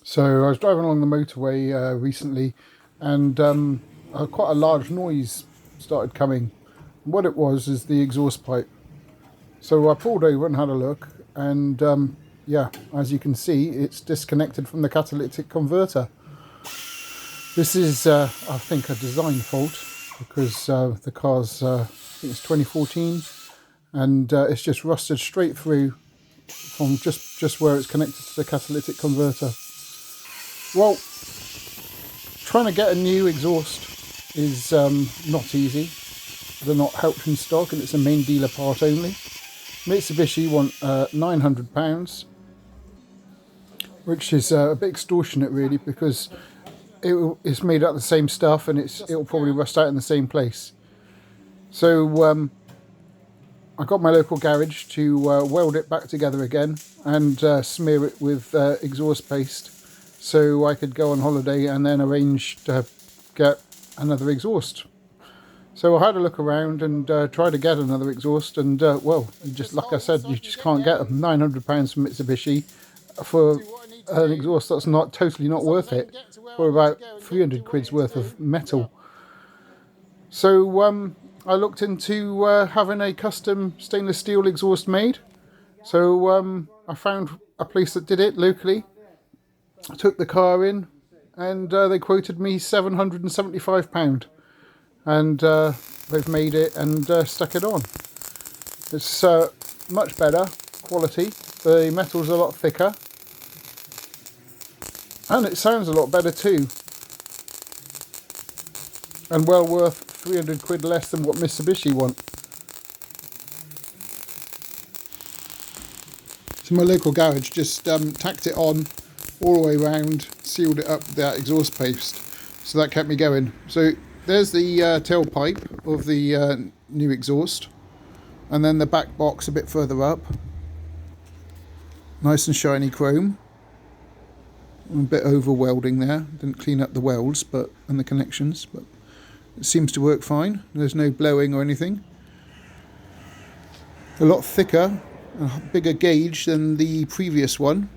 So I was driving along the motorway recently, and quite a large noise started coming. What it was is the exhaust pipe. So I pulled over and had a look, and yeah, as you can see, it's disconnected from the catalytic converter. This is, I think, a design fault, because the car's, I think it's 2014, and it's just rusted straight through from just where it's connected to the catalytic converter. Well, trying to get a new exhaust is not easy. They're not helped in stock, and it's a main dealer part only. Mitsubishi want £900, which is a bit extortionate really, because it's made out of the same stuff, and it'll probably rust out in the same place. So I got my local garage to weld it back together again and smear it with exhaust paste, so I could go on holiday and then arrange to get another exhaust. So I had a look around and tried to get another exhaust, and well, just like I said, you just can't get them. £900 from Mitsubishi for an exhaust that's totally not worth it, for about 300 quid's worth of metal. So I looked into having a custom stainless steel exhaust made. So I found a place that did it locally. I took the car in, and they quoted me £775. And they've made it and stuck it on. It's much better quality. The metal's a lot thicker, and it sounds a lot better too, and well worth 300 quid less than what Mitsubishi want. So my local garage just tacked it on all the way around, sealed it up with that exhaust paste, so that kept me going. So there's the tailpipe of the new exhaust, and then the back box a bit further up. Nice and shiny chrome. A bit over welding there. Didn't clean up the welds and the connections, but it seems to work fine. There's no blowing or anything. A lot thicker, a bigger gauge than the previous one,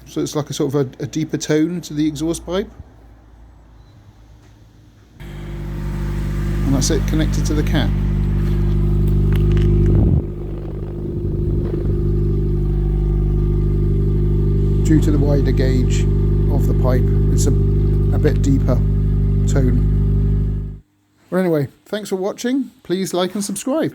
so it's like a sort of a deeper tone to the exhaust pipe. And that's it, connected to the cap. Due to the wider gauge of the pipe, it's a bit deeper tone. Well, anyway, thanks for watching. Please like and subscribe.